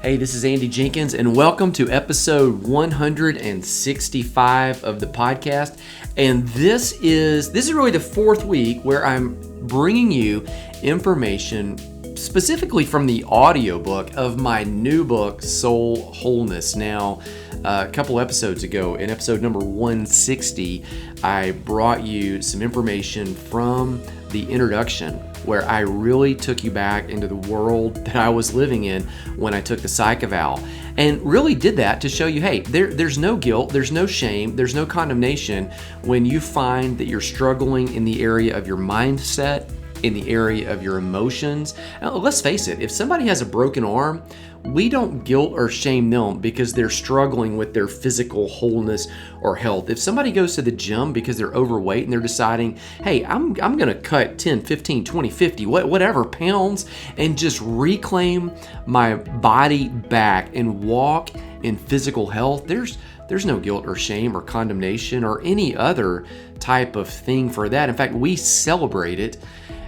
Hey, this is Andy Jenkins, and welcome to episode 165 of the podcast. And this is really the fourth week where I'm bringing you information specifically from the audiobook of my new book, Soul Wholeness. Now, a couple episodes ago, in episode number 160, I brought you some information from the introduction where I really took you back into the world that I was living in when I took the psych eval, and really did that to show you, hey, there's no guilt, there's no shame, there's no condemnation when you find that you're struggling in the area of your mindset, in the area of your emotions. Now, let's face it, if somebody has a broken arm, we don't guilt or shame them because they're struggling with their physical wholeness or health. If somebody goes to the gym because they're overweight and they're deciding, hey, I'm going to cut 10, 15, 20, 50, whatever pounds and just reclaim my body back and walk in physical health, there's no guilt or shame or condemnation or any other type of thing for that. In fact, we celebrate it.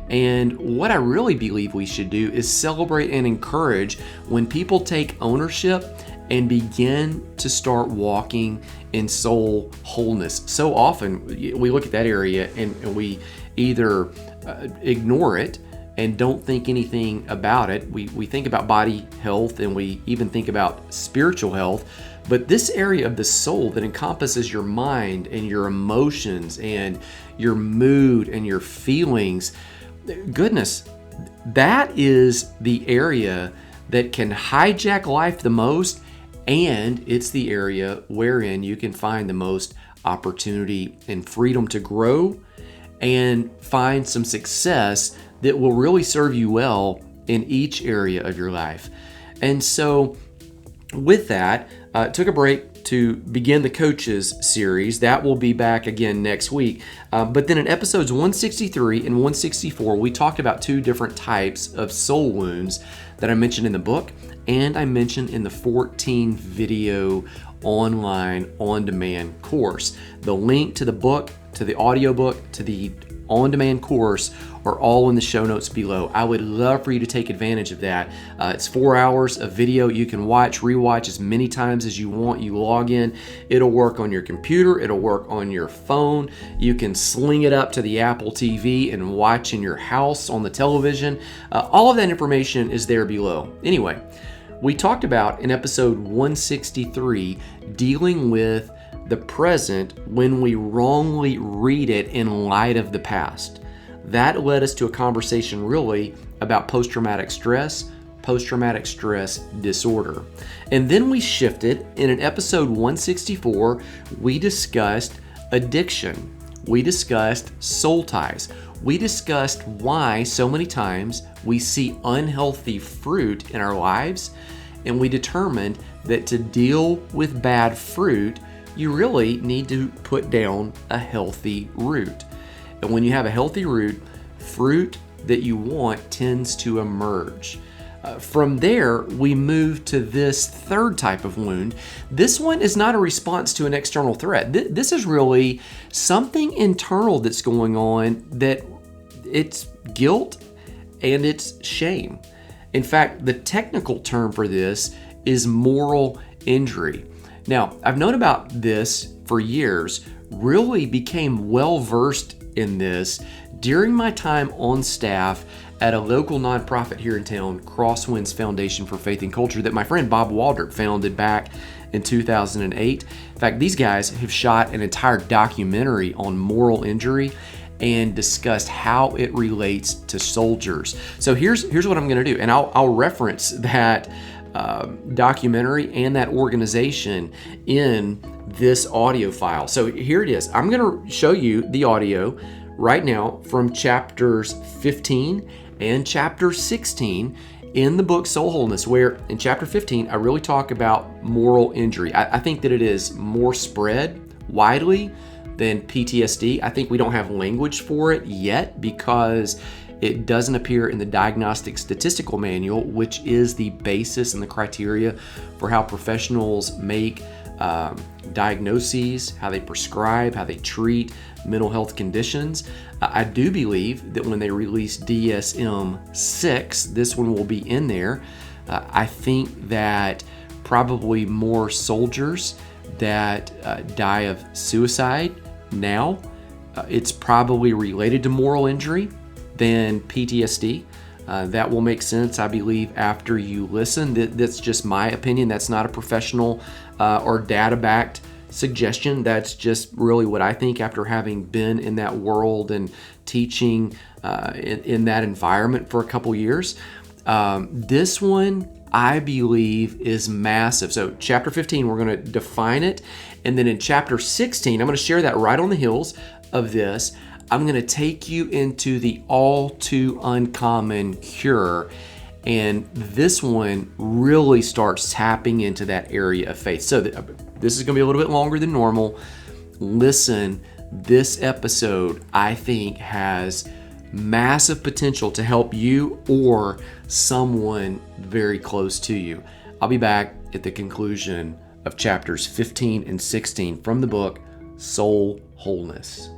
And what I really believe we should do is celebrate and encourage when people take ownership and begin to start walking in soul wholeness. So often we look at that area and we either ignore it and don't think anything about it. We think about body health and we even think about spiritual health. But this area of the soul that encompasses your mind and your emotions and your mood and your feelings, goodness, that is the area that can hijack life the most, and it's the area wherein you can find the most opportunity and freedom to grow and find some success that will really serve you well in each area of your life. And so with that, took a break to begin the Coaches series. That will be back again next week. But then in episodes 163 and 164, we talked about two different types of soul wounds that I mentioned in the book and I mentioned in the 14 video online on-demand course. The link to the book, to the audiobook, to the on-demand course are all in the show notes below. I would love for you to take advantage of that. It's 4 hours of video you can watch, rewatch as many times as you want. You log in, it'll work on your computer, it'll work on your phone. You can sling it up to the Apple TV and watch in your house on the television. All of that information is there below. Anyway, we talked about in episode 163 dealing with the present when we wrongly read it in light of the past. That led us to a conversation really about post-traumatic stress disorder. And then we shifted. In an episode 164, we discussed addiction. We discussed soul ties. We discussed why so many times we see unhealthy fruit in our lives, and we determined that to deal with bad fruit, you really need to put down a healthy root. And when you have a healthy root, fruit that you want tends to emerge. From there, we move to this third type of wound. This one is not a response to an external threat. This is really something internal that's going on, that it's guilt and it's shame. In fact, the technical term for this is moral injury. Now, I've known about this for years, really became well-versed in this during my time on staff at a local nonprofit here in town, Crosswinds Foundation for Faith and Culture, that my friend Bob Waldert founded back in 2008. In fact, these guys have shot an entire documentary on moral injury and discussed how it relates to soldiers. So here's what I'm going to do, and I'll reference that documentary and that organization in this audio file. So here it is. I'm going to show you the audio right now from chapters 15 and chapter 16 in the book Soul Wholeness, where in chapter 15 I really talk about moral injury. I think that it is more spread widely than PTSD. I think we don't have language for it yet because it doesn't appear in the Diagnostic Statistical Manual, which is the basis and the criteria for how professionals make diagnoses, how they prescribe, how they treat mental health conditions. I do believe that when they release DSM-6, this one will be in there. I think that probably more soldiers that die of suicide now, it's probably related to moral injury than PTSD. That will make sense, I believe, after you listen. That's just my opinion. That's not a professional or data-backed suggestion. That's just really what I think after having been in that world and teaching in that environment for a couple years. This one, I believe, is massive. So chapter 15, we're going to define it. And then in chapter 16, I'm going to share that right on the heels of this. I'm going to take you into the all too uncommon cure. And this one really starts tapping into that area of faith. So this is going to be a little bit longer than normal. Listen, this episode, I think, has massive potential to help you or someone very close to you. I'll be back at the conclusion of chapters 15 and 16 from the book Soul Wholeness.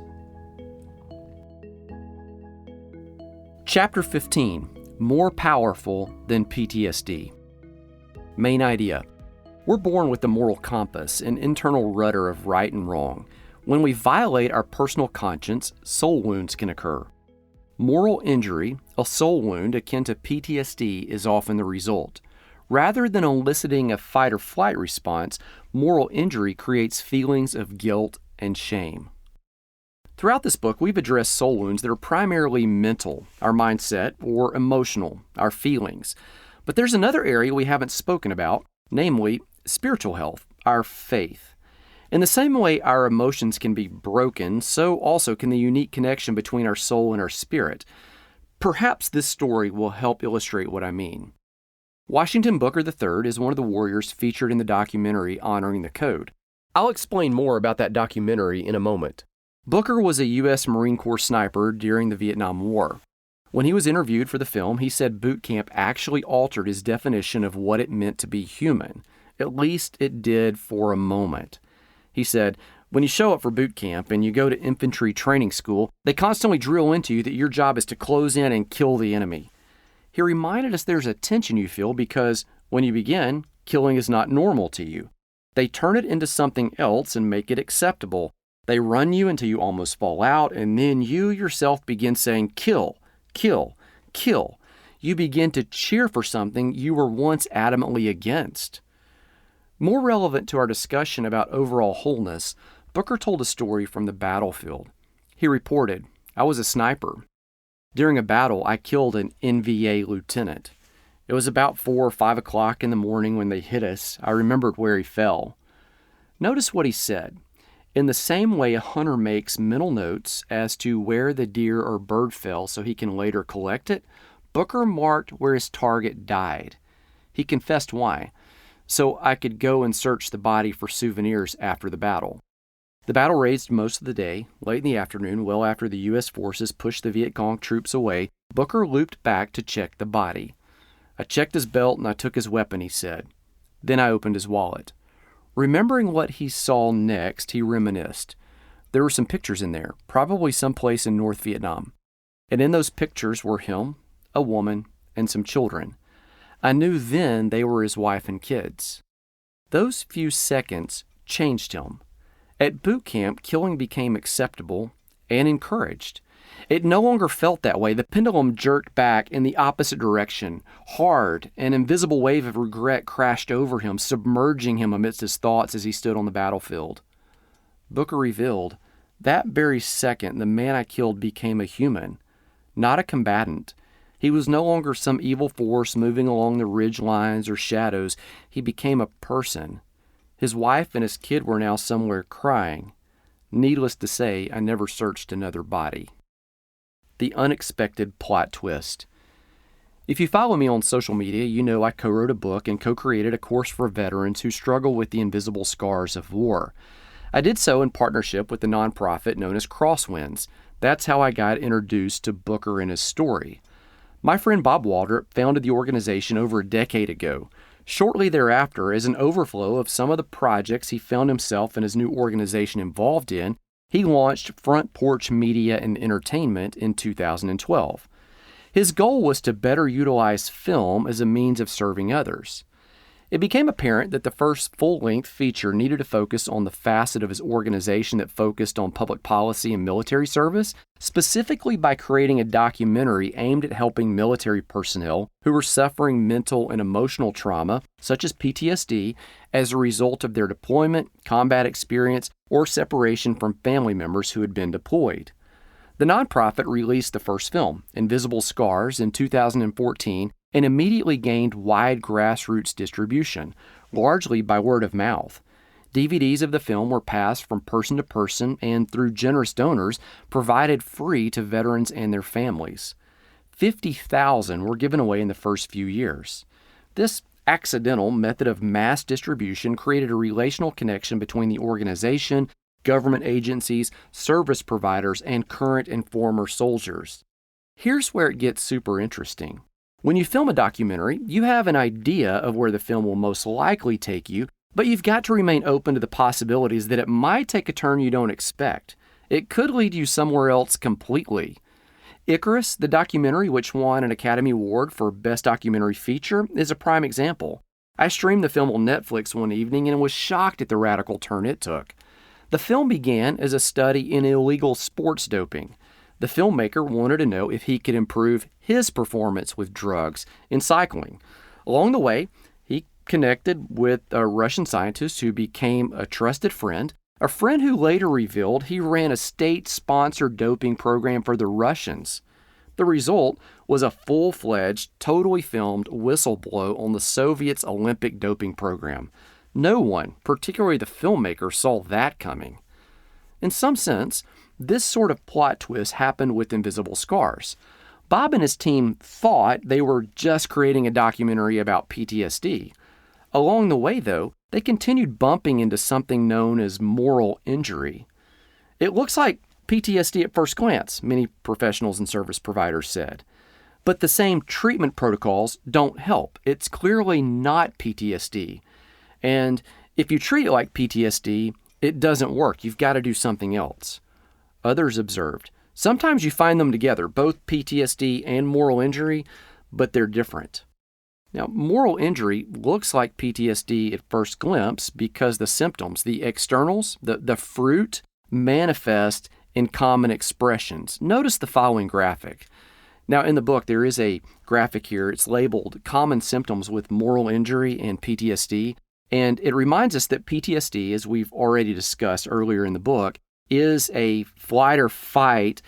Chapter 15, More Powerful Than PTSD. Main idea. We're born with the moral compass, an internal rudder of right and wrong. When we violate our personal conscience, soul wounds can occur. Moral injury, a soul wound akin to PTSD, is often the result. Rather than eliciting a fight or flight response, moral injury creates feelings of guilt and shame. Throughout this book, we've addressed soul wounds that are primarily mental, our mindset, or emotional, our feelings. But there's another area we haven't spoken about, namely spiritual health, our faith. In the same way our emotions can be broken, so also can the unique connection between our soul and our spirit. Perhaps this story will help illustrate what I mean. Washington Booker III is one of the warriors featured in the documentary Honoring the Code. I'll explain more about that documentary in a moment. Booker was a U.S. Marine Corps sniper during the Vietnam War. When he was interviewed for the film, he said boot camp actually altered his definition of what it meant to be human. At least it did for a moment. He said, when you show up for boot camp and you go to infantry training school, they constantly drill into you that your job is to close in and kill the enemy. He reminded us there's a tension you feel because when you begin, killing is not normal to you. They turn it into something else and make it acceptable. They run you until you almost fall out, and then you yourself begin saying, kill, kill, kill. You begin to cheer for something you were once adamantly against. More relevant to our discussion about overall wholeness, Booker told a story from the battlefield. He reported, I was a sniper. During a battle, I killed an NVA lieutenant. It was about 4 or 5 o'clock in the morning when they hit us. I remembered where he fell. Notice what he said. In the same way a hunter makes mental notes as to where the deer or bird fell so he can later collect it, Booker marked where his target died. He confessed why. So I could go and search the body for souvenirs after the battle. The battle raged most of the day. Late in the afternoon, well after the U.S. forces pushed the Viet Cong troops away, Booker looped back to check the body. I checked his belt and I took his weapon, he said. Then I opened his wallet. Remembering what he saw next, he reminisced. There were some pictures in there, probably someplace in North Vietnam. And in those pictures were him, a woman, and some children. I knew then they were his wife and kids. Those few seconds changed him. At boot camp, killing became acceptable and encouraged. It no longer felt that way. The pendulum jerked back in the opposite direction. Hard, an invisible wave of regret crashed over him, submerging him amidst his thoughts as he stood on the battlefield. Booker revealed, that very second, the man I killed became a human, not a combatant. He was no longer some evil force moving along the ridge lines or shadows. He became a person. His wife and his kid were now somewhere crying. Needless to say, I never searched another body. The unexpected plot twist. If you follow me on social media, you know I co-wrote a book and co-created a course for veterans who struggle with the invisible scars of war. I did so in partnership with the nonprofit known as Crosswinds. That's how I got introduced to Booker and his story. My friend Bob Waldrop founded the organization over a decade ago. Shortly thereafter, as an overflow of some of the projects he found himself and his new organization involved in, he launched Front Porch Media and Entertainment in 2012. His goal was to better utilize film as a means of serving others. It became apparent that the first full-length feature needed to focus on the facet of his organization that focused on public policy and military service, specifically by creating a documentary aimed at helping military personnel who were suffering mental and emotional trauma, such as PTSD, as a result of their deployment, combat experience, or separation from family members who had been deployed. The nonprofit released the first film, Invisible Scars, in 2014 and immediately gained wide grassroots distribution, largely by word of mouth. DVDs of the film were passed from person to person and, through generous donors, provided free to veterans and their families. 50,000 were given away in the first few years. This accidental method of mass distribution created a relational connection between the organization, government agencies, service providers, and current and former soldiers. Here's where it gets super interesting. When you film a documentary, you have an idea of where the film will most likely take you, but you've got to remain open to the possibilities that it might take a turn you don't expect. It could lead you somewhere else completely. Icarus, the documentary which won an Academy Award for Best Documentary Feature, is a prime example. I streamed the film on Netflix one evening and was shocked at the radical turn it took. The film began as a study in illegal sports doping. The filmmaker wanted to know if he could improve his performance with drugs in cycling. Along the way, he connected with a Russian scientist who became a trusted friend, a friend who later revealed he ran a state-sponsored doping program for the Russians. The result was a full-fledged, totally filmed whistleblow on the Soviets' Olympic doping program. No one, particularly the filmmaker, saw that coming. In some sense, this sort of plot twist happened with Invisible Scars. Bob and his team thought they were just creating a documentary about PTSD. Along the way, though, they continued bumping into something known as moral injury. It looks like PTSD at first glance, many professionals and service providers said. But the same treatment protocols don't help. It's clearly not PTSD. And if you treat it like PTSD, it doesn't work. You've got to do something else. Others observed, sometimes you find them together, both PTSD and moral injury, but they're different. Now, moral injury looks like PTSD at first glimpse because the symptoms, the externals, the fruit, manifest in common expressions. Notice the following graphic. Now, in the book, there is a graphic here. It's labeled Common Symptoms with Moral Injury and PTSD. And it reminds us that PTSD, as we've already discussed earlier in the book, is a flight or fight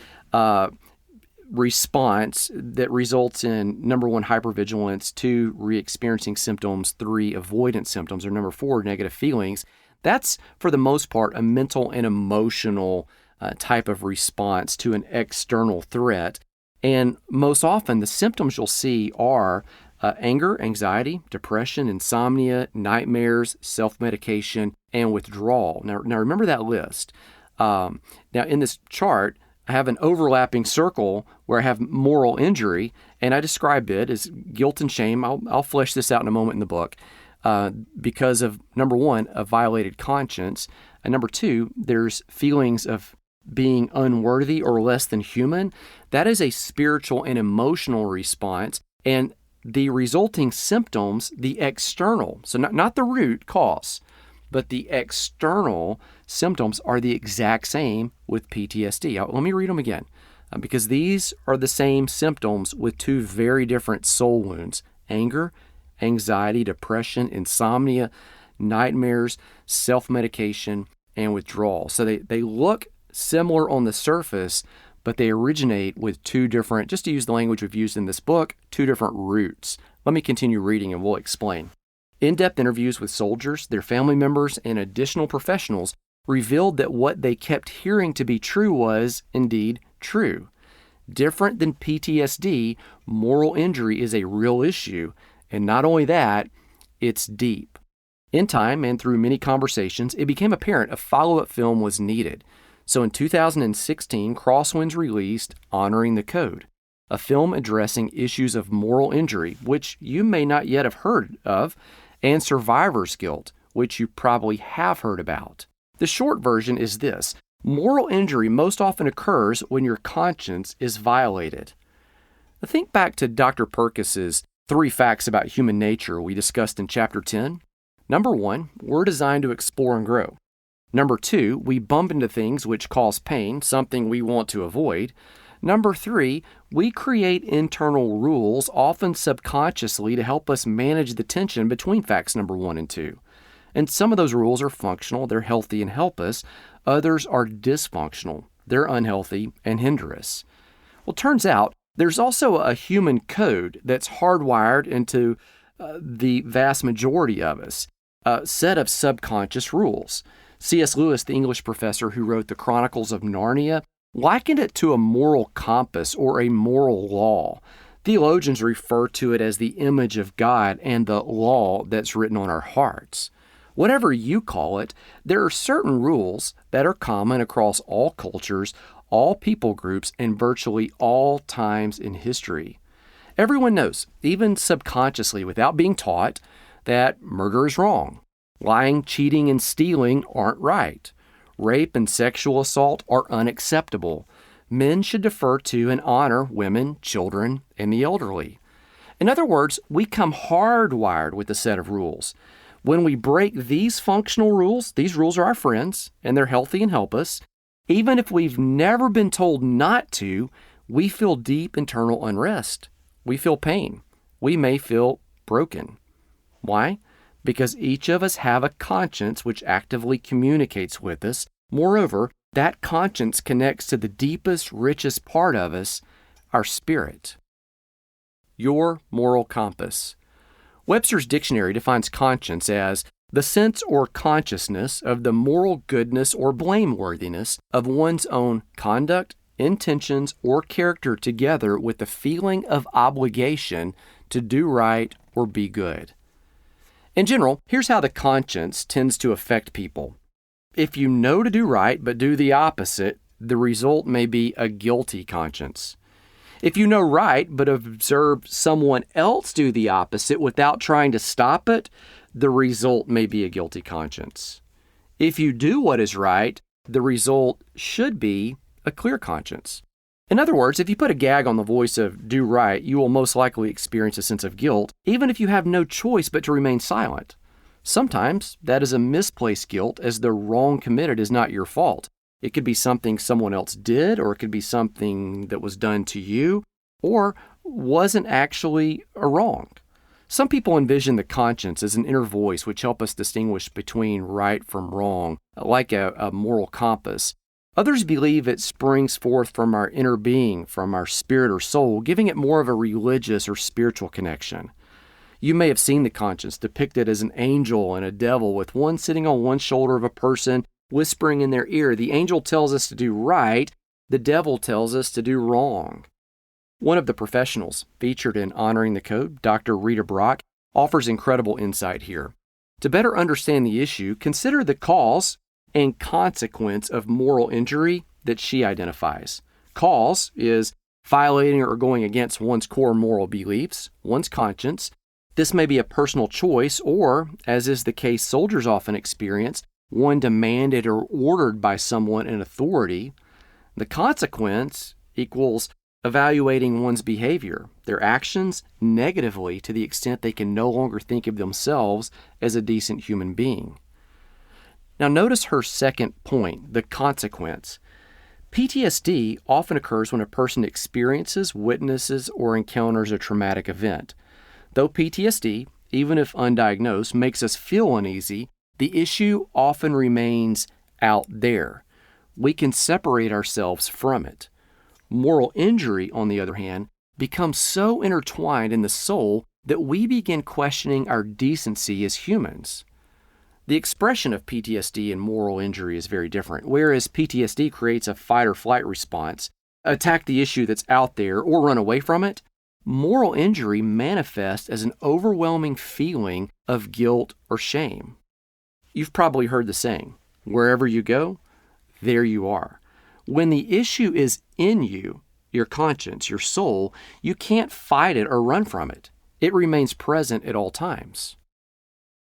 response that results in, number 1, hypervigilance, 2, re-experiencing symptoms, 3, avoidance symptoms, or number 4, negative feelings. That's, for the most part, a mental and emotional type of response to an external threat. And most often, the symptoms you'll see are anger, anxiety, depression, insomnia, nightmares, self-medication, and withdrawal. Now remember that list. Now, in this chart, I have an overlapping circle where I have moral injury, and I describe it as guilt and shame. I'll flesh this out in a moment in the book because of, number 1, a violated conscience, and number 2, there's feelings of being unworthy or less than human. That is a spiritual and emotional response, and the resulting symptoms, the external, so not the root cause, but the external symptoms are the exact same with PTSD. Let me read them again, because these are the same symptoms with 2 very different soul wounds: anger, anxiety, depression, insomnia, nightmares, self-medication, and withdrawal. So they look similar on the surface, but they originate with 2 different, just to use the language we've used in this book, 2 different roots. Let me continue reading and we'll explain. In-depth interviews with soldiers, their family members, and additional professionals revealed that what they kept hearing to be true was, indeed, true. Different than PTSD, moral injury is a real issue, and not only that, it's deep. In time and through many conversations, it became apparent a follow-up film was needed. So in 2016, Crosswinds released Honoring the Code, a film addressing issues of moral injury, which you may not yet have heard of, and survivor's guilt, which you probably have heard about. The short version is this: moral injury most often occurs when your conscience is violated. Think back to Dr. Perkis's 3 facts about human nature we discussed in Chapter 10. Number 1, we're designed to explore and grow. Number 2, we bump into things which cause pain, something we want to avoid. Number 3, we create internal rules, often subconsciously, to help us manage the tension between facts number 1 and 2. And some of those rules are functional, they're healthy and help us. Others are dysfunctional, they're unhealthy and hinder us. Well, turns out there's also a human code that's hardwired into the vast majority of us, a set of subconscious rules. C.S. Lewis, the English professor who wrote the Chronicles of Narnia, likened it to a moral compass or a moral law. Theologians refer to it as the image of God and the law that's written on our hearts. Whatever you call it, there are certain rules that are common across all cultures, all people groups, and virtually all times in history. Everyone knows, even subconsciously without being taught, that murder is wrong. Lying, cheating, and stealing aren't right. Rape and sexual assault are unacceptable. Men should defer to and honor women, children, and the elderly. In other words, we come hardwired with a set of rules. When we break these functional rules, these rules are our friends, and they're healthy and help us. Even if we've never been told not to, we feel deep internal unrest. We feel pain. We may feel broken. Why? Because each of us have a conscience which actively communicates with us. Moreover, that conscience connects to the deepest, richest part of us, our spirit. Your moral compass. Webster's dictionary defines conscience as the sense or consciousness of the moral goodness or blameworthiness of one's own conduct, intentions, or character together with the feeling of obligation to do right or be good. In general, here's how the conscience tends to affect people. If you know to do right but do the opposite, the result may be a guilty conscience. If you know right but observe someone else do the opposite without trying to stop it, the result may be a guilty conscience. If you do what is right, the result should be a clear conscience. In other words, if you put a gag on the voice of do right, you will most likely experience a sense of guilt, even if you have no choice but to remain silent. Sometimes that is a misplaced guilt, as the wrong committed is not your fault. It could be something someone else did, or it could be something that was done to you, or wasn't actually a wrong. Some people envision the conscience as an inner voice which helps us distinguish between right from wrong, like a moral compass. Others believe it springs forth from our inner being, from our spirit or soul, giving it more of a religious or spiritual connection. You may have seen the conscience depicted as an angel and a devil, with one sitting on one shoulder of a person, whispering in their ear. The angel tells us to do right, the devil tells us to do wrong. One of the professionals featured in Honoring the Code, Dr. Rita Brock, offers incredible insight here. To better understand the issue, consider the cause and consequence of moral injury that she identifies. Cause is violating or going against one's core moral beliefs, one's conscience. This may be a personal choice or, as is the case soldiers often experience, one demanded or ordered by someone in authority. The consequence equals evaluating one's behavior, their actions negatively to the extent they can no longer think of themselves as a decent human being. Now notice her second point, the consequence. PTSD often occurs when a person experiences, witnesses, or encounters a traumatic event. Though PTSD, even if undiagnosed, makes us feel uneasy, the issue often remains out there. We can separate ourselves from it. Moral injury, on the other hand, becomes so intertwined in the soul that we begin questioning our decency as humans. The expression of PTSD and moral injury is very different. Whereas PTSD creates a fight or flight response, attack the issue that's out there, or run away from it, moral injury manifests as an overwhelming feeling of guilt or shame. You've probably heard the saying, wherever you go, there you are. When the issue is in you, your conscience, your soul, you can't fight it or run from it. It remains present at all times.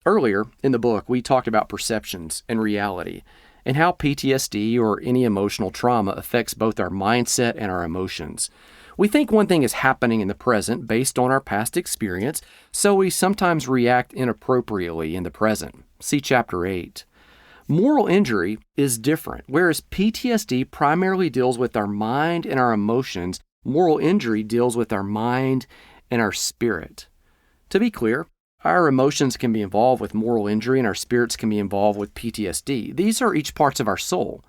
Earlier in the book, we talked about perceptions and reality and how PTSD or any emotional trauma affects both our mindset and our emotions. We think one thing is happening in the present based on our past experience, so we sometimes react inappropriately in the present. See Chapter 8. Moral injury is different. Whereas PTSD primarily deals with our mind and our emotions, moral injury deals with our mind and our spirit. To be clear, our emotions can be involved with moral injury and our spirits can be involved with PTSD. These are each parts of our soul.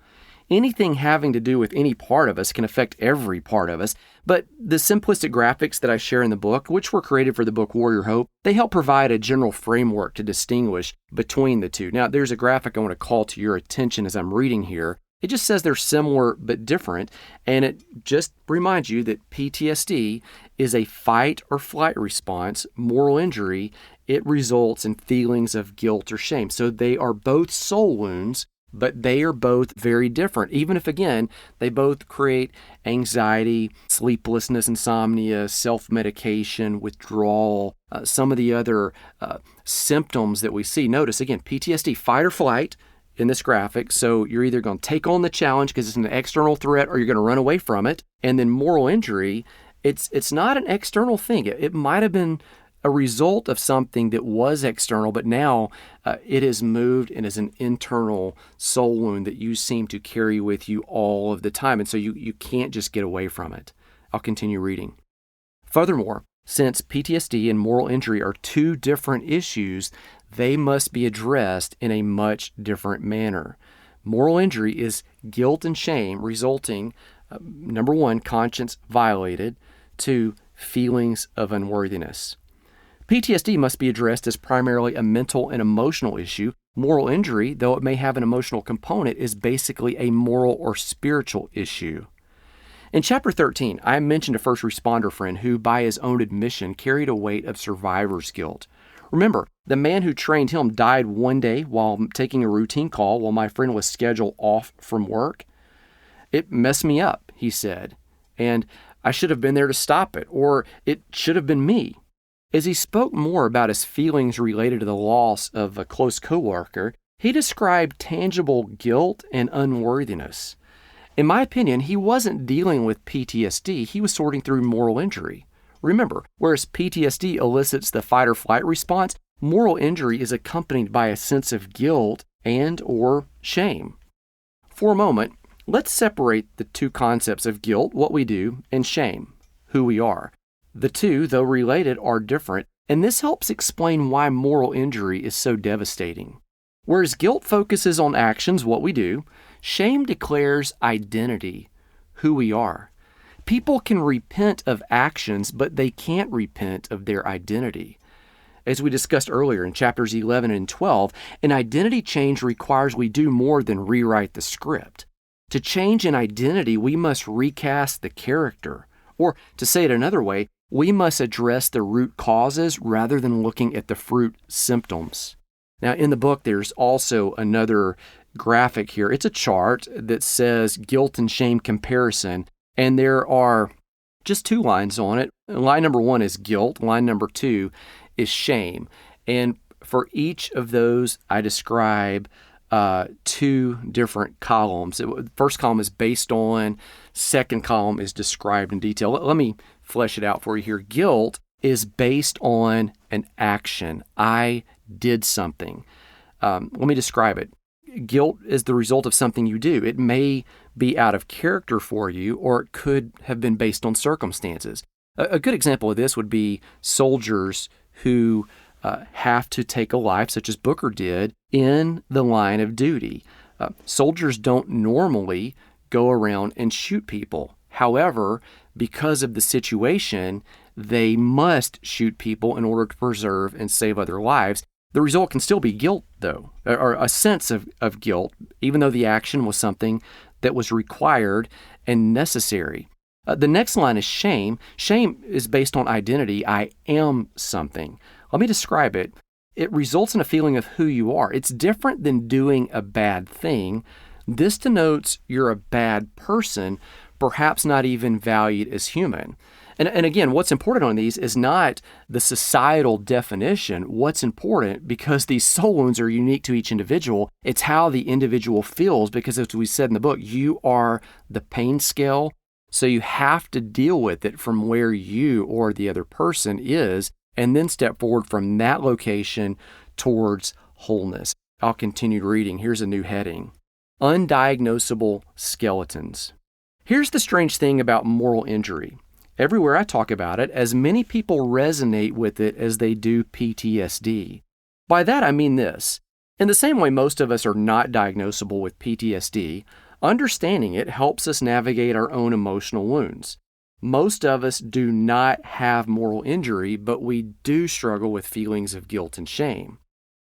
Anything having to do with any part of us can affect every part of us, but the simplistic graphics that I share in the book, which were created for the book Warrior Hope, they help provide a general framework to distinguish between the two. Now, there's a graphic I want to call to your attention as I'm reading here. It just says they're similar but different, and it just reminds you that PTSD is a fight or flight response. Moral injury, it results in feelings of guilt or shame. So they are both soul wounds, but they are both very different, even if, again, they both create anxiety, sleeplessness, insomnia, self-medication, withdrawal, some of the other symptoms that we see. Notice, again, PTSD, fight or flight in this graphic. So you're either going to take on the challenge because it's an external threat or you're going to run away from it. And then moral injury, it's not an external thing. It might have been a result of something that was external, but now it has moved and is an internal soul wound that you seem to carry with you all of the time. And so you can't just get away from it. I'll continue reading. Furthermore, since PTSD and moral injury are two different issues, they must be addressed in a much different manner. Moral injury is guilt and shame resulting, number one, conscience violated, two, feelings of unworthiness. PTSD must be addressed as primarily a mental and emotional issue. Moral injury, though it may have an emotional component, is basically a moral or spiritual issue. In Chapter 13, I mentioned a first responder friend who, by his own admission, carried a weight of survivor's guilt. Remember, the man who trained him died one day while taking a routine call while my friend was scheduled off from work. It messed me up, he said, and I should have been there to stop it, or it should have been me. As he spoke more about his feelings related to the loss of a close coworker, he described tangible guilt and unworthiness. In my opinion, he wasn't dealing with PTSD, he was sorting through moral injury. Remember, whereas PTSD elicits the fight or flight response, moral injury is accompanied by a sense of guilt and or shame. For a moment, let's separate the two concepts of guilt, what we do, and shame, who we are. The two, though related, are different, and this helps explain why moral injury is so devastating. Whereas guilt focuses on actions, what we do, shame declares identity, who we are. People can repent of actions, but they can't repent of their identity. As we discussed earlier in chapters 11 and 12, an identity change requires we do more than rewrite the script. To change an identity, we must recast the character. Or, to say it another way, we must address the root causes rather than looking at the fruit symptoms. Now, in the book, there's also another graphic here. It's a chart that says guilt and shame comparison, and there are just two lines on it. Line number one is guilt. Line number two is shame. And for each of those, I describe two different columns. The first column is based on, second column is described in detail. Let me flesh it out for you here. Guilt is based on an action. I did something. Let me describe it. Guilt is the result of something you do. It may be out of character for you, or it could have been based on circumstances. A good example of this would be soldiers who have to take a life, such as Booker did, in the line of duty. Soldiers don't normally go around and shoot people. However, because of the situation, they must shoot people in order to preserve and save other lives. The result can still be guilt, though, or a sense of guilt, even though the action was something that was required and necessary. The next line is shame. Shame is based on identity. I am something. Let me describe it. It results in a feeling of who you are. It's different than doing a bad thing. This denotes you're a bad person, perhaps not even valued as human. And again, what's important on these is not the societal definition. What's important, because these soul wounds are unique to each individual, it's how the individual feels, because as we said in the book, you are the pain scale So you have to deal with it from where you or the other person is, and then step forward from that location towards wholeness. I'll continue reading. Here's a new heading: Undiagnosable Skeletons. Here's the strange thing about moral injury. Everywhere I talk about it, as many people resonate with it as they do PTSD. By that I mean this. In the same way most of us are not diagnosable with PTSD, understanding it helps us navigate our own emotional wounds. Most of us do not have moral injury, but we do struggle with feelings of guilt and shame.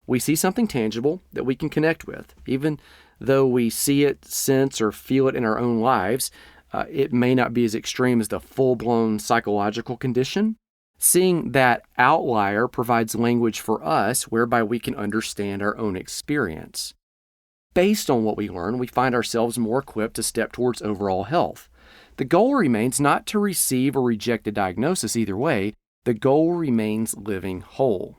We see something tangible that we can connect with. Even though we see it, sense, or feel it in our own lives, it may not be as extreme as the full-blown psychological condition. Seeing that outlier provides language for us whereby we can understand our own experience. Based on what we learn, we find ourselves more equipped to step towards overall health. The goal remains not to receive or reject a diagnosis either way. The goal remains living whole.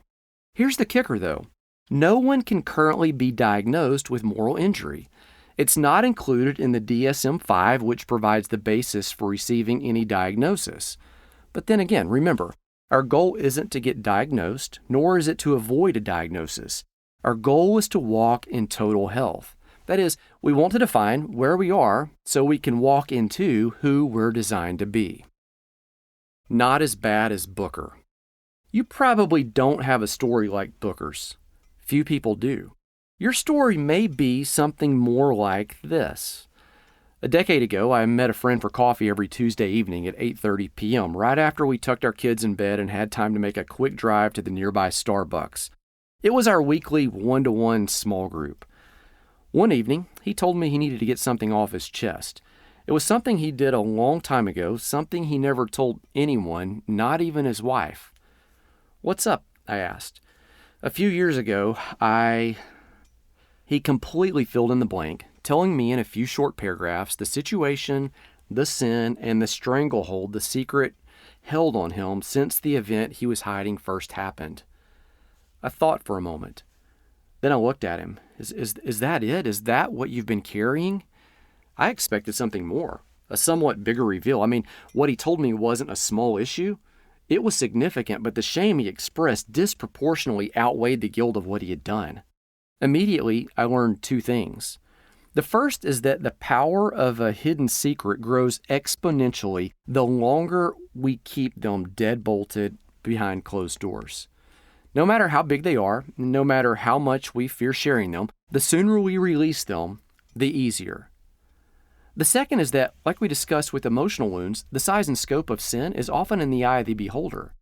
Here's the kicker, though. No one can currently be diagnosed with moral injury. It's not included in the DSM-5, which provides the basis for receiving any diagnosis. But then again, remember, our goal isn't to get diagnosed, nor is it to avoid a diagnosis. Our goal is to walk in total health. That is, we want to define where we are so we can walk into who we're designed to be. Not as bad as Booker. You probably don't have a story like Booker's. Few people do. Your story may be something more like this. A decade ago, I met a friend for coffee every Tuesday evening at 8:30 p.m., right after we tucked our kids in bed and had time to make a quick drive to the nearby Starbucks. It was our weekly one-to-one small group. One evening, he told me he needed to get something off his chest. It was something he did a long time ago, something he never told anyone, not even his wife. "What's up?" I asked. "A few years ago, He completely filled in the blank, telling me in a few short paragraphs the situation, the sin, and the stranglehold the secret held on him since the event he was hiding first happened. I thought for a moment. Then I looked at him. Is that it? Is that what you've been carrying? I expected something more, a somewhat bigger reveal. I mean, what he told me wasn't a small issue. It was significant, but the shame he expressed disproportionately outweighed the guilt of what he had done. Immediately, I learned two things. The first is that the power of a hidden secret grows exponentially the longer we keep them dead-bolted behind closed doors. No matter how big they are, no matter how much we fear sharing them, the sooner we release them, the easier. The second is that, like we discussed with emotional wounds, the size and scope of sin is often in the eye of the beholder.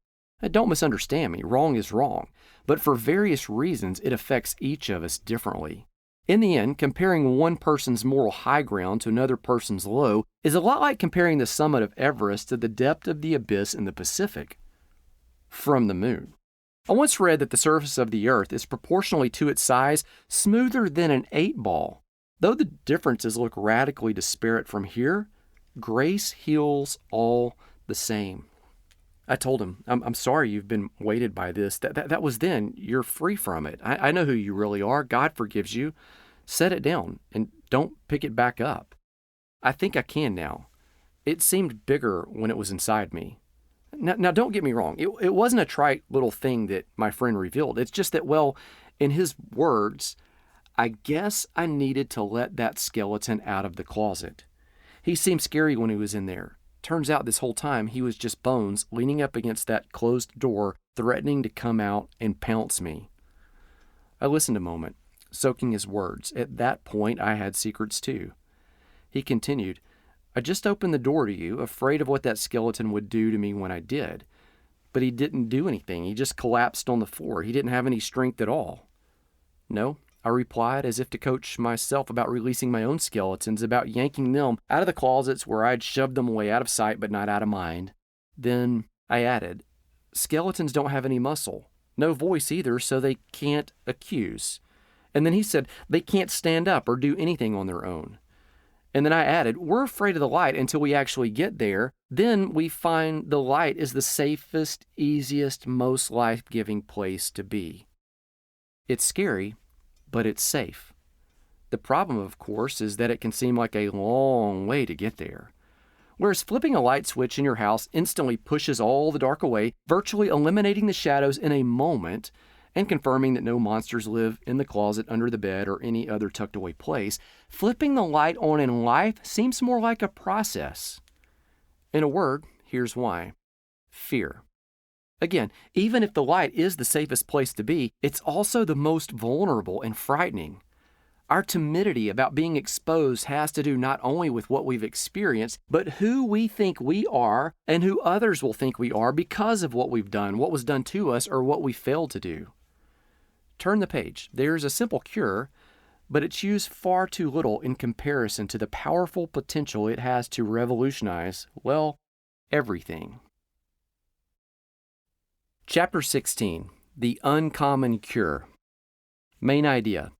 Don't misunderstand me, wrong is wrong, but for various reasons it affects each of us differently. In the end, comparing one person's moral high ground to another person's low is a lot like comparing the summit of Everest to the depth of the abyss in the Pacific from the moon. I once read that the surface of the earth is proportionally to its size smoother than an 8-ball. Though the differences look radically disparate from here, grace heals all the same. I told him, I'm sorry you've been weighted by this. That was then. You're free from it. I know who you really are. God forgives you. Set it down and don't pick it back up. I think I can now. It seemed bigger when it was inside me. Now don't get me wrong. It wasn't a trite little thing that my friend revealed. It's just that, well, in his words, I guess I needed to let that skeleton out of the closet. He seemed scary when he was in there. Turns out this whole time he was just bones leaning up against that closed door, threatening to come out and pounce me. I listened a moment, soaking his words. At that point, I had secrets too. He continued, I just opened the door to you, afraid of what that skeleton would do to me when I did. But he didn't do anything. He just collapsed on the floor. He didn't have any strength at all. No, I replied, as if to coach myself about releasing my own skeletons, about yanking them out of the closets where I'd shoved them away out of sight but not out of mind. Then I added, skeletons don't have any muscle, no voice either, so they can't accuse. And then he said, they can't stand up or do anything on their own. And then I added, we're afraid of the light until we actually get there. Then we find the light is the safest, easiest, most life-giving place to be. It's scary, but it's safe. The problem, of course, is that it can seem like a long way to get there. Whereas flipping a light switch in your house instantly pushes all the dark away, virtually eliminating the shadows in a moment, and confirming that no monsters live in the closet, under the bed, or any other tucked away place, flipping the light on in life seems more like a process. In a word, here's why. Fear. Again, even if the light is the safest place to be, it's also the most vulnerable and frightening. Our timidity about being exposed has to do not only with what we've experienced, but who we think we are and who others will think we are because of what we've done, what was done to us, or what we failed to do. Turn the page. There's a simple cure, but it's used far too little in comparison to the powerful potential it has to revolutionize, well, everything. Chapter 16, The Uncommon Cure. Main idea.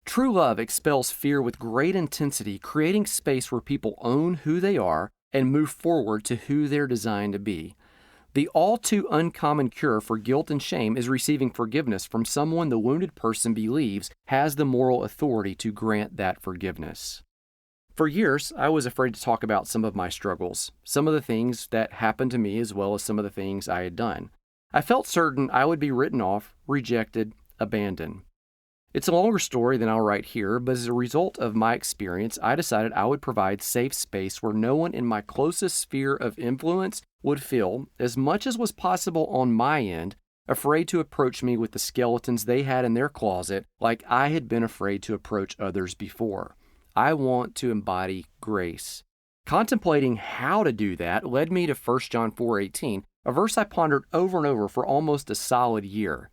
True love expels fear with great intensity, creating space where people own who they are and move forward to who they're designed to be. The all too uncommon cure for guilt and shame is receiving forgiveness from someone the wounded person believes has the moral authority to grant that forgiveness. For years, I was afraid to talk about some of my struggles, some of the things that happened to me as well as some of the things I had done. I felt certain I would be written off, rejected, abandoned. It's a longer story than I'll write here, but as a result of my experience, I decided I would provide safe space where no one in my closest sphere of influence would feel, as much as was possible on my end, afraid to approach me with the skeletons they had in their closet like I had been afraid to approach others before. I want to embody grace. Contemplating how to do that led me to 1 John 4:18, a verse I pondered over and over for almost a solid year.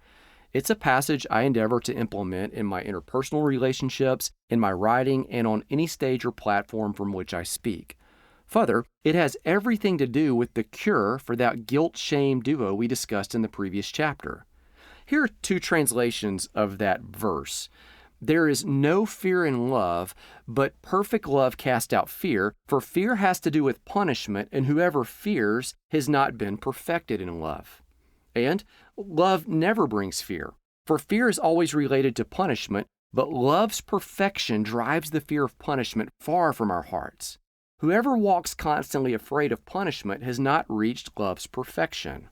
It's a passage I endeavor to implement in my interpersonal relationships, in my writing, and on any stage or platform from which I speak. Further, it has everything to do with the cure for that guilt-shame duo we discussed in the previous chapter. Here are two translations of that verse. There is no fear in love, but perfect love casts out fear, for fear has to do with punishment, and whoever fears has not been perfected in love. And love never brings fear, for fear is always related to punishment, but love's perfection drives the fear of punishment far from our hearts. Whoever walks constantly afraid of punishment has not reached love's perfection.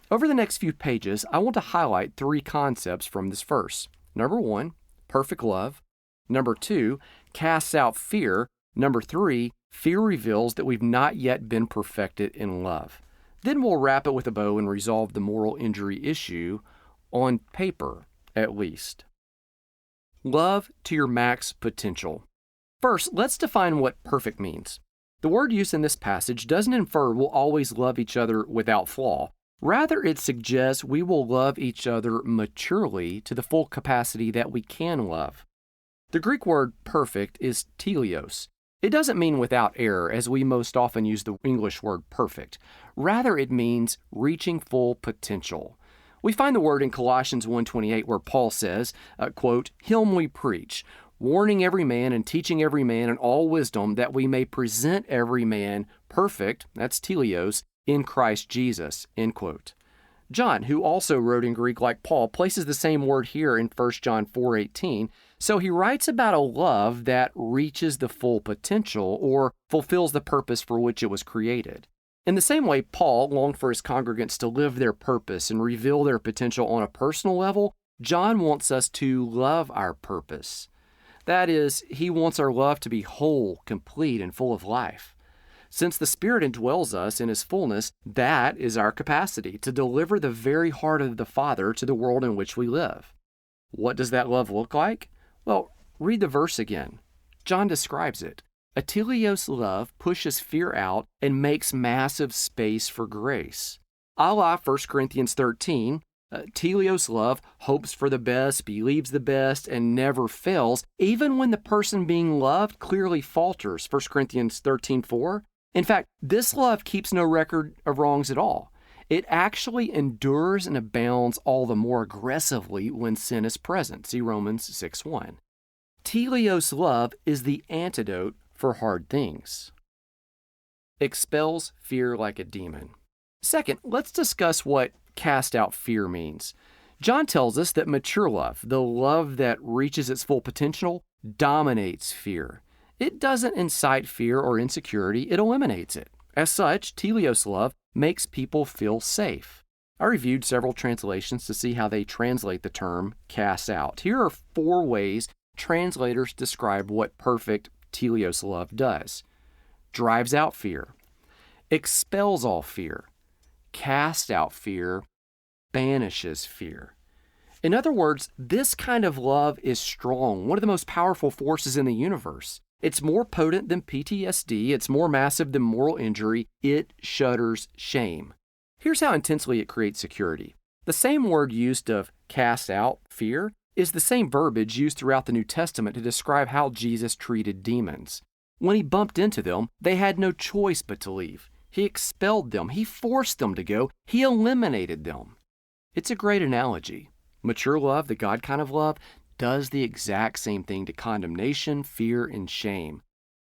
Over the next few pages, I want to highlight three concepts from this verse. Number 1, perfect love. Number 2, casts out fear. Number 3, fear reveals that we've not yet been perfected in love. Then we'll wrap it with a bow and resolve the moral injury issue, on paper, at least. Love to your max potential. First, let's define what perfect means. The word used in this passage doesn't infer we'll always love each other without flaw. Rather, it suggests we will love each other maturely to the full capacity that we can love. The Greek word perfect is teleos. It doesn't mean without error, as we most often use the English word perfect. Rather, it means reaching full potential. We find the word in Colossians 1:28 where Paul says, quote, "Him we preach, warning every man and teaching every man in all wisdom, that we may present every man perfect," that's teleos, "in Christ Jesus," end quote. John, who also wrote in Greek like Paul, places the same word here in 1 John 4:18. So he writes about a love that reaches the full potential or fulfills the purpose for which it was created. In the same way Paul longed for his congregants to live their purpose and reveal their potential on a personal level, John wants us to love our purpose. That is, he wants our love to be whole, complete, and full of life. Since the Spirit indwells us in His fullness, that is our capacity to deliver the very heart of the Father to the world in which we live. What does that love look like? Well, read the verse again. John describes it. A teleos love pushes fear out and makes massive space for grace. A la 1 Corinthians 13, teleos love hopes for the best, believes the best, and never fails, even when the person being loved clearly falters, 1 Corinthians 13:4. In fact, this love keeps no record of wrongs at all. It actually endures and abounds all the more aggressively when sin is present. See Romans 6:1. Teleos love is the antidote for hard things. Expels fear like a demon. Second, let's discuss what cast out fear means. John tells us that mature love, the love that reaches its full potential, dominates fear. It doesn't incite fear or insecurity, it eliminates it. As such, teleos love makes people feel safe. I reviewed several translations to see how they translate the term cast out. Here are 4 ways translators describe what perfect teleos love does. Drives out fear, expels all fear, casts out fear, banishes fear. In other words, this kind of love is strong, one of the most powerful forces in the universe. It's more potent than PTSD, it's more massive than moral injury, it shudders shame. Here's how intensely it creates security. The same word used of cast out, fear, is the same verbiage used throughout the New Testament to describe how Jesus treated demons. When he bumped into them, they had no choice but to leave. He expelled them, he forced them to go, he eliminated them. It's a great analogy. Mature love, the God kind of love, does the exact same thing to condemnation, fear, and shame.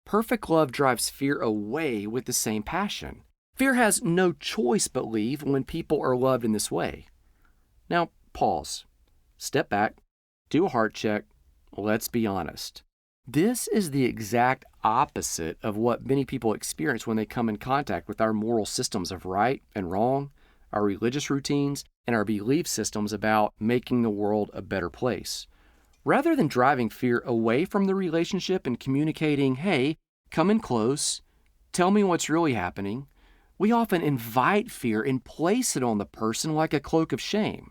Perfect love drives fear away with the same passion. Fear has no choice but leave when people are loved in this way. Now, pause. Step back. Do a heart check. Let's be honest. This is the exact opposite of what many people experience when they come in contact with our moral systems of right and wrong, our religious routines, and our belief systems about making the world a better place. Rather than driving fear away from the relationship and communicating, hey, come in close, tell me what's really happening, we often invite fear and place it on the person like a cloak of shame.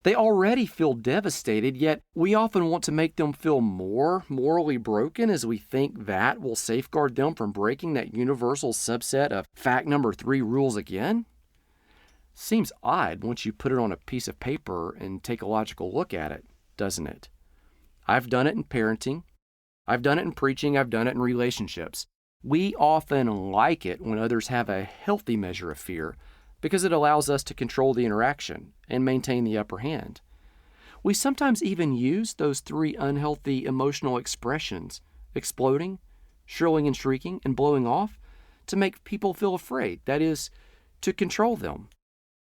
They already feel devastated, yet we often want to make them feel more morally broken as we think that will safeguard them from breaking that universal subset of fact number 3 rules again. Seems odd once you put it on a piece of paper and take a logical look at it, doesn't it? I've done it in parenting. I've done it in preaching. I've done it in relationships. We often like it when others have a healthy measure of fear because it allows us to control the interaction and maintain the upper hand. We sometimes even use those 3 unhealthy emotional expressions, exploding, shrilling and shrieking, and blowing off, to make people feel afraid, that is, to control them.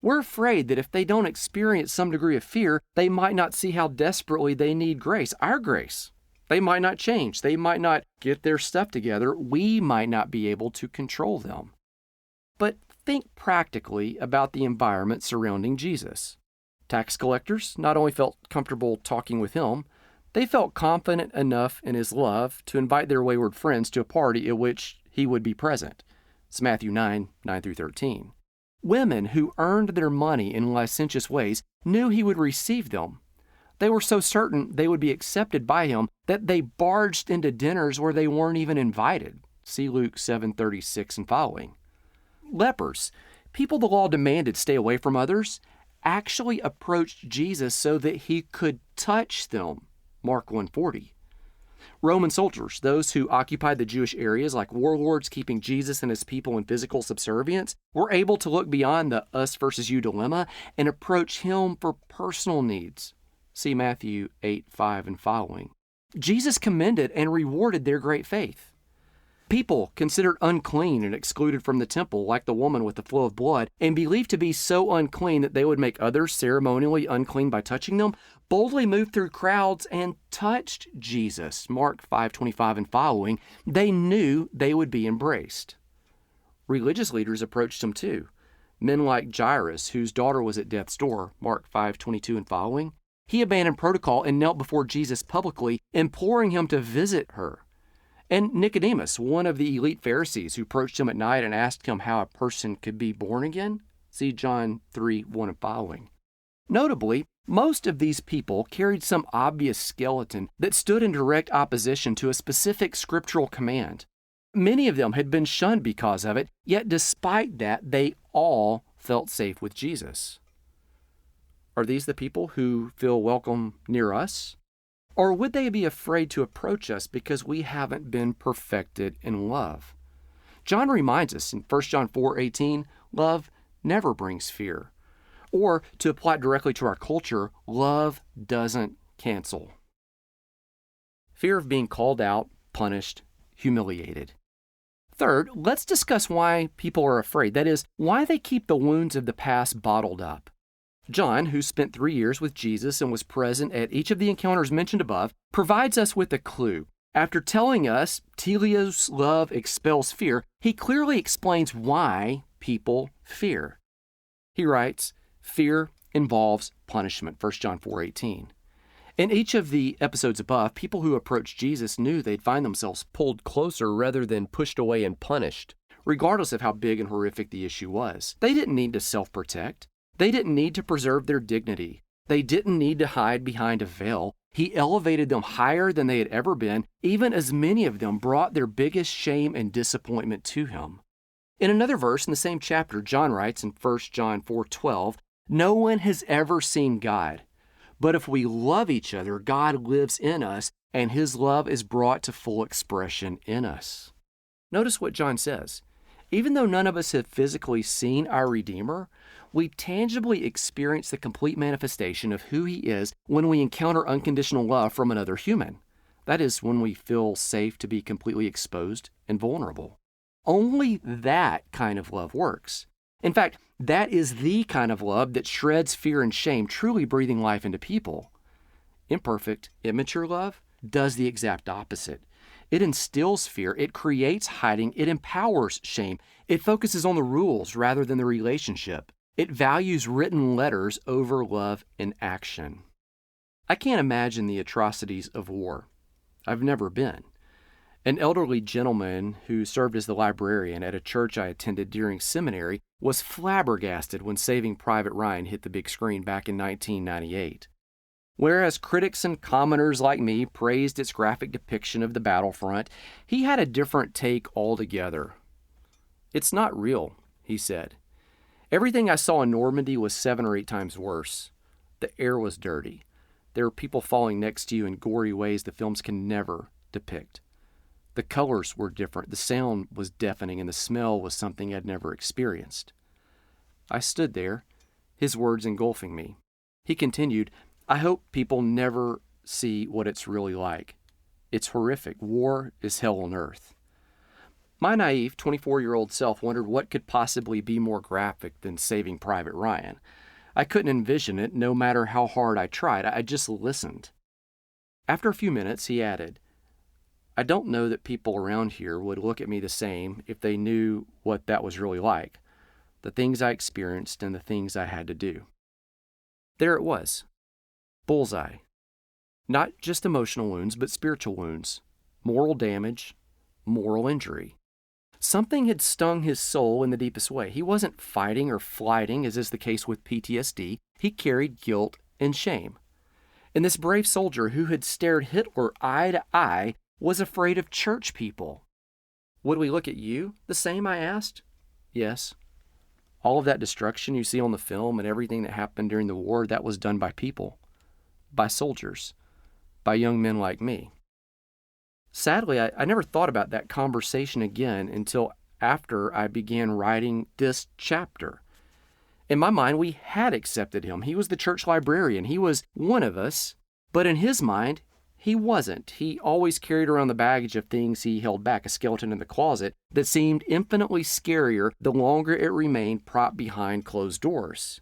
We're afraid that if they don't experience some degree of fear, they might not see how desperately they need grace, our grace. They might not change. They might not get their stuff together. We might not be able to control them. But think practically about the environment surrounding Jesus. Tax collectors not only felt comfortable talking with him, they felt confident enough in his love to invite their wayward friends to a party at which he would be present. It's Matthew 9:9-13. Women who earned their money in licentious ways knew he would receive them. They were so certain they would be accepted by him that they barged into dinners where they weren't even invited. See Luke 7:36 and following. Lepers, people the law demanded stay away from others, actually approached Jesus so that he could touch them. Mark 1:40. Roman soldiers, those who occupied the Jewish areas like warlords keeping Jesus and his people in physical subservience, were able to look beyond the us versus you dilemma and approach him for personal needs. See Matthew 8:5 and following. Jesus commended and rewarded their great faith. People considered unclean and excluded from the temple, like the woman with the flow of blood, and believed to be so unclean that they would make others ceremonially unclean by touching them, boldly moved through crowds and touched Jesus. Mark 5:25 and following. They knew they would be embraced. Religious leaders approached him too. Men like Jairus, whose daughter was at death's door. Mark 5:22 and following. He abandoned protocol and knelt before Jesus publicly, imploring him to visit her. And Nicodemus, one of the elite Pharisees who approached him at night and asked him how a person could be born again. See John 3:1 and following. Notably, most of these people carried some obvious skeleton that stood in direct opposition to a specific scriptural command. Many of them had been shunned because of it, yet despite that, they all felt safe with Jesus. Are these the people who feel welcome near us? Or would they be afraid to approach us because we haven't been perfected in love? John reminds us in 1 John 4:18, love never brings fear. Or, to apply it directly to our culture, love doesn't cancel. Fear of being called out, punished, humiliated. Third, let's discuss why people are afraid. That is, why they keep the wounds of the past bottled up. John, who spent 3 years with Jesus and was present at each of the encounters mentioned above, provides us with a clue. After telling us Teleos love expels fear, he clearly explains why people fear. He writes, fear involves punishment, 1 John 4:18. In each of the episodes above, people who approached Jesus knew they'd find themselves pulled closer rather than pushed away and punished, regardless of how big and horrific the issue was. They didn't need to self-protect. They didn't need to preserve their dignity. They didn't need to hide behind a veil. He elevated them higher than they had ever been, even as many of them brought their biggest shame and disappointment to him. In another verse in the same chapter, John writes in 1 John 4:12, "No one has ever seen God. But if we love each other, God lives in us, and his love is brought to full expression in us." Notice what John says. Even though none of us have physically seen our Redeemer, we tangibly experience the complete manifestation of who he is when we encounter unconditional love from another human. That is, when we feel safe to be completely exposed and vulnerable. Only that kind of love works. In fact, that is the kind of love that shreds fear and shame, truly breathing life into people. Imperfect, immature love does the exact opposite. It instills fear, it creates hiding, it empowers shame, it focuses on the rules rather than the relationship. It values written letters over love and action. I can't imagine the atrocities of war. I've never been. An elderly gentleman who served as the librarian at a church I attended during seminary was flabbergasted when Saving Private Ryan hit the big screen back in 1998. Whereas critics and commenters like me praised its graphic depiction of the battlefront, he had a different take altogether. "It's not real," he said. "Everything I saw in Normandy was 7 or 8 times worse. The air was dirty. There were people falling next to you in gory ways the films can never depict. The colors were different, the sound was deafening, and the smell was something I'd never experienced." I stood there, his words engulfing me. He continued, "I hope people never see what it's really like. It's horrific. War is hell on earth." My naive 24-year-old self wondered what could possibly be more graphic than Saving Private Ryan. I couldn't envision it, no matter how hard I tried. I just listened. After a few minutes, he added, "I don't know that people around here would look at me the same if they knew what that was really like, the things I experienced and the things I had to do." There it was. Bullseye. Not just emotional wounds, but spiritual wounds, moral damage, moral injury. Something had stung his soul in the deepest way. He wasn't fighting or flighting, as is the case with PTSD. He carried guilt and shame. And this brave soldier who had stared Hitler eye to eye was afraid of church people. "Would we look at you the same?" I asked. "Yes. All of that destruction you see on the film and everything that happened during the war, that was done by people, by soldiers, by young men like me." Sadly, I never thought about that conversation again until after I began writing this chapter. In my mind, we had accepted him. He was the church librarian. He was one of us. But in his mind, he wasn't. He always carried around the baggage of things he held back, a skeleton in the closet that seemed infinitely scarier the longer it remained propped behind closed doors.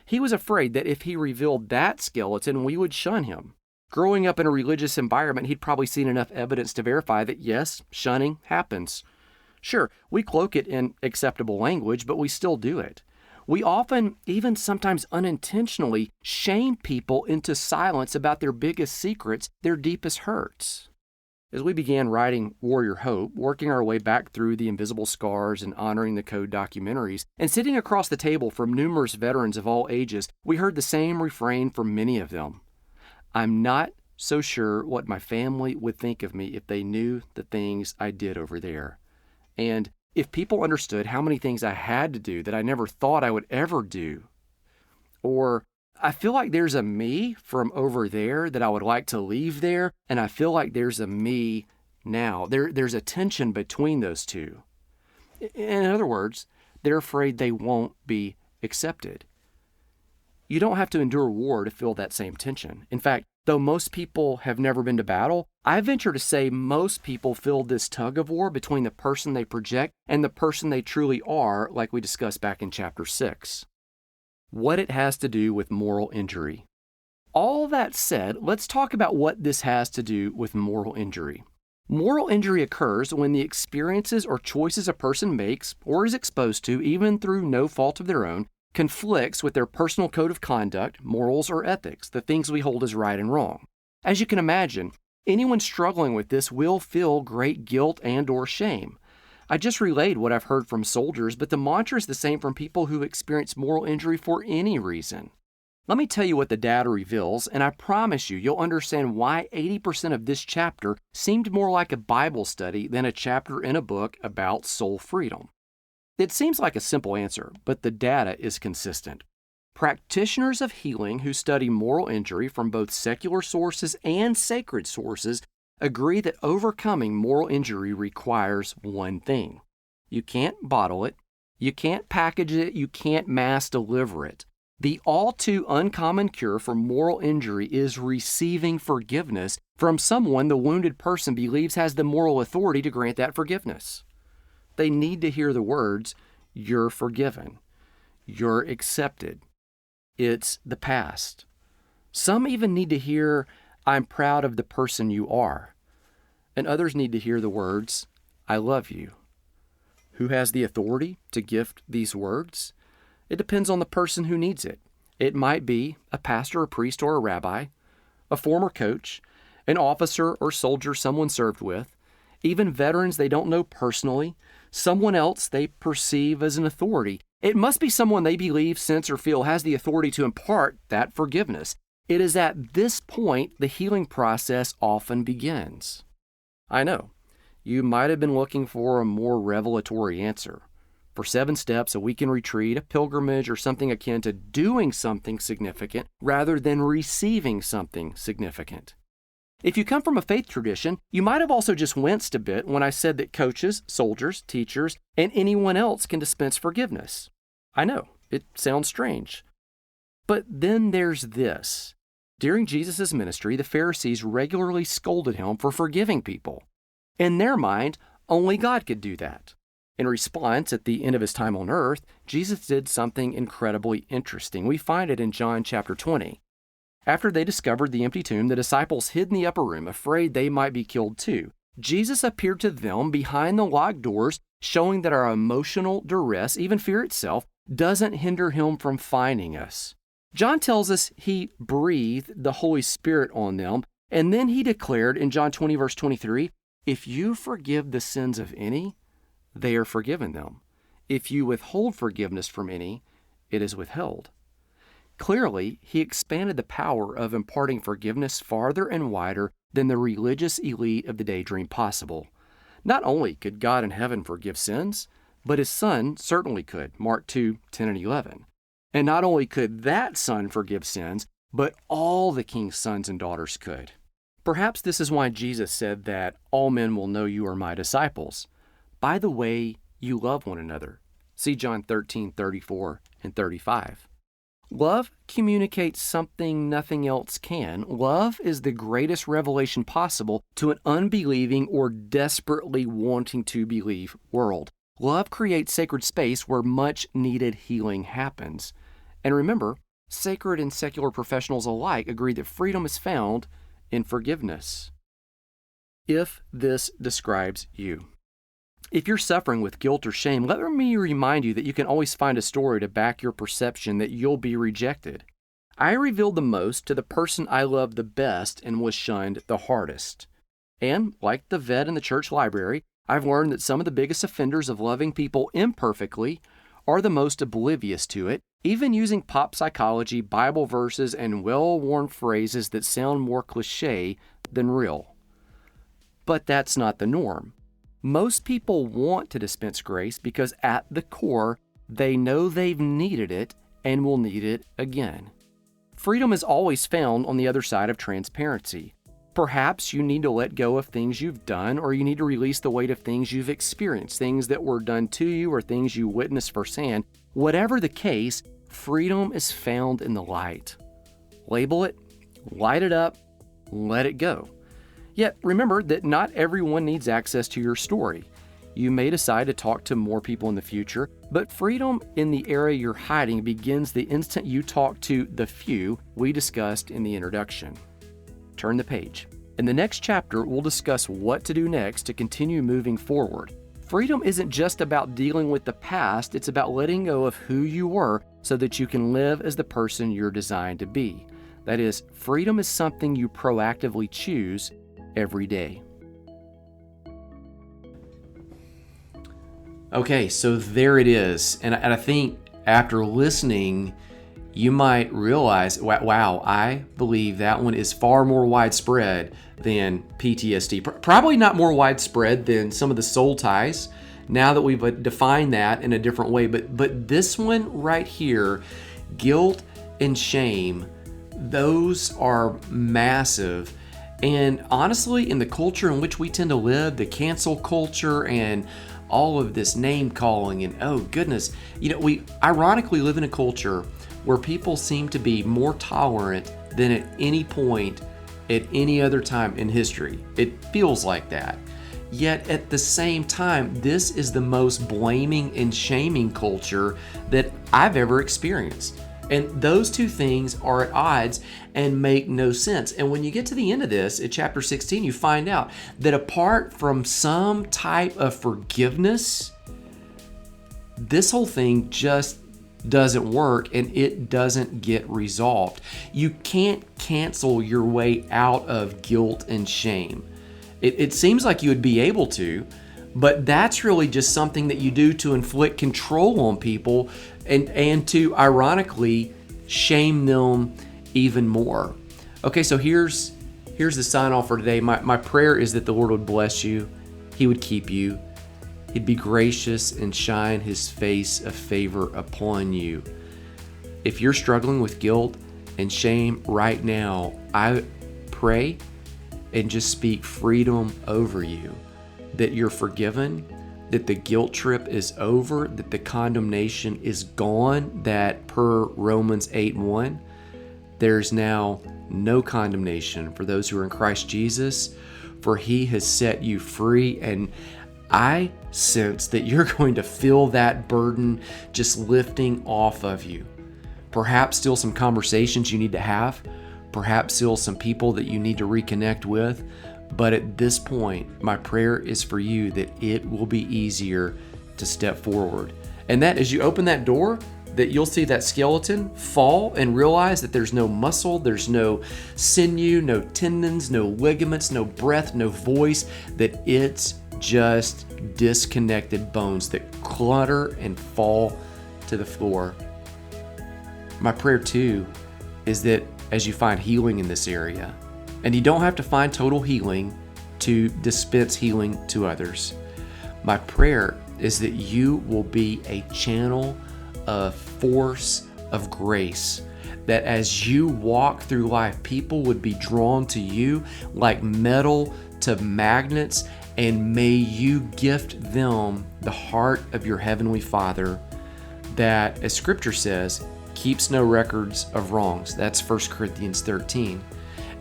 He was afraid that if he revealed that skeleton, we would shun him. Growing up in a religious environment, he'd probably seen enough evidence to verify that, yes, shunning happens. Sure, we cloak it in acceptable language, but we still do it. We often, even sometimes unintentionally, shame people into silence about their biggest secrets, their deepest hurts. As we began writing Warrior Hope, working our way back through the invisible scars and honoring the code documentaries, and sitting across the table from numerous veterans of all ages, we heard the same refrain from many of them. "I'm not so sure what my family would think of me if they knew the things I did over there. And if people understood how many things I had to do that I never thought I would ever do." Or, "I feel like there's a me from over there that I would like to leave there, and I feel like there's a me now." There's a tension between those two. In other words, they're afraid they won't be accepted. You don't have to endure war to feel that same tension. In fact, though most people have never been to battle, I venture to say most people feel this tug of war between the person they project and the person they truly are, like we discussed back in chapter 6. What it has to do with moral injury. All that said, let's talk about what this has to do with moral injury. Moral injury occurs when the experiences or choices a person makes or is exposed to, even through no fault of their own, conflicts with their personal code of conduct, morals, or ethics, the things we hold as right and wrong. As you can imagine, anyone struggling with this will feel great guilt and or shame. I just relayed what I've heard from soldiers, but the mantra is the same from people who experience moral injury for any reason. Let me tell you what the data reveals, and I promise you'll understand why 80% of this chapter seemed more like a Bible study than a chapter in a book about soul freedom. It seems like a simple answer, but the data is consistent. Practitioners of healing who study moral injury from both secular sources and sacred sources agree that overcoming moral injury requires one thing. You can't bottle it, you can't package it, you can't mass deliver it. The all too uncommon cure for moral injury is receiving forgiveness from someone the wounded person believes has the moral authority to grant that forgiveness. They need to hear the words, "You're forgiven. You're accepted. It's the past." Some even need to hear, "I'm proud of the person you are." And others need to hear the words, "I love you." Who has the authority to gift these words? It depends on the person who needs it. It might be a pastor, a priest, or a rabbi, a former coach, an officer or soldier someone served with, even veterans they don't know personally, someone else they perceive as an authority. It must be someone they believe, sense, or feel has the authority to impart that forgiveness. It is at this point the healing process often begins. I know, you might have been looking for a more revelatory answer. For 7 steps, a weekend retreat, a pilgrimage, or something akin to doing something significant rather than receiving something significant. If you come from a faith tradition, you might have also just winced a bit when I said that coaches, soldiers, teachers, and anyone else can dispense forgiveness. I know, it sounds strange. But then there's this. During Jesus' ministry, the Pharisees regularly scolded him for forgiving people. In their mind, only God could do that. In response, at the end of his time on earth, Jesus did something incredibly interesting. We find it in John chapter 20. After they discovered the empty tomb, the disciples hid in the upper room, afraid they might be killed too. Jesus appeared to them behind the locked doors, showing that our emotional duress, even fear itself, doesn't hinder him from finding us. John tells us he breathed the Holy Spirit on them, and then he declared in John 20, verse 23, "If you forgive the sins of any, they are forgiven them. If you withhold forgiveness from any, it is withheld." Clearly, he expanded the power of imparting forgiveness farther and wider than the religious elite of the day dreamed possible. Not only could God in heaven forgive sins, but his Son certainly could, Mark 2, 10 and 11. And not only could that Son forgive sins, but all the king's sons and daughters could. Perhaps this is why Jesus said that all men will know you are my disciples, by the way you love one another. See John 13, 34 and 35. Love communicates something nothing else can. Love is the greatest revelation possible to an unbelieving or desperately wanting to believe world. Love creates sacred space where much needed healing happens. And remember, sacred and secular professionals alike agree that freedom is found in forgiveness. If this describes you. If you're suffering with guilt or shame, let me remind you that you can always find a story to back your perception that you'll be rejected. I revealed the most to the person I loved the best and was shunned the hardest. And, like the vet in the church library, I've learned that some of the biggest offenders of loving people imperfectly are the most oblivious to it, even using pop psychology, Bible verses, and well-worn phrases that sound more cliché than real. But that's not the norm. Most people want to dispense grace because at the core, they know they've needed it and will need it again. Freedom is always found on the other side of transparency. Perhaps you need to let go of things you've done, or you need to release the weight of things you've experienced, things that were done to you or things you witnessed firsthand. Whatever the case, freedom is found in the light. Label it, light it up, let it go. Yet remember that not everyone needs access to your story. You may decide to talk to more people in the future, but freedom in the area you're hiding begins the instant you talk to the few we discussed in the introduction. Turn the page. In the next chapter, we'll discuss what to do next to continue moving forward. Freedom isn't just about dealing with the past, it's about letting go of who you were so that you can live as the person you're designed to be. That is, freedom is something you proactively choose every day. Okay, so there it is. And I think after listening, you might realize, wow, I believe that one is far more widespread than PTSD. Probably not more widespread than some of the soul ties, now that we've defined that in a different way. But this one right here, guilt and shame, those are massive. And honestly, in the culture in which we tend to live, the cancel culture and all of this name calling and oh goodness, we ironically live in a culture where people seem to be more tolerant than at any point at any other time in history. It feels like that. Yet at the same time, this is the most blaming and shaming culture that I've ever experienced. And those two things are at odds and make no sense. And when you get to the end of this, at chapter 16, you find out that apart from some type of forgiveness, this whole thing just doesn't work and it doesn't get resolved. You can't cancel your way out of guilt and shame. It seems like you would be able to, but that's really just something that you do to inflict control on people and to ironically shame them even more. Okay, so here's the sign off for today. My prayer is that the Lord would bless you, He would keep you, He'd be gracious and shine His face of favor upon you. If you're struggling with guilt and shame right now, I pray and just speak freedom over you, that you're forgiven, that the guilt trip is over, that the condemnation is gone, that per Romans 8:1, there's now no condemnation for those who are in Christ Jesus, for He has set you free. And I sense that you're going to feel that burden just lifting off of you. Perhaps still some conversations you need to have, perhaps still some people that you need to reconnect with. But at this point, my prayer is for you that it will be easier to step forward. And that as you open that door, that you'll see that skeleton fall and realize that there's no muscle, there's no sinew, no tendons, no ligaments, no breath, no voice, that it's just disconnected bones that clutter and fall to the floor. My prayer too is that as you find healing in this area, and you don't have to find total healing to dispense healing to others, my prayer is that you will be a channel of force of grace, that as you walk through life, people would be drawn to you like metal to magnets, and may you gift them the heart of your Heavenly Father that, as Scripture says, keeps no records of wrongs. That's 1 Corinthians 13.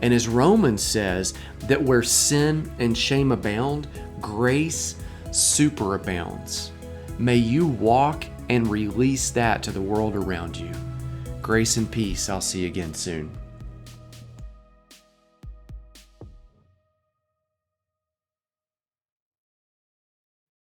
And as Romans says, that where sin and shame abound, grace superabounds. May you walk and release that to the world around you. Grace and peace. I'll see you again soon.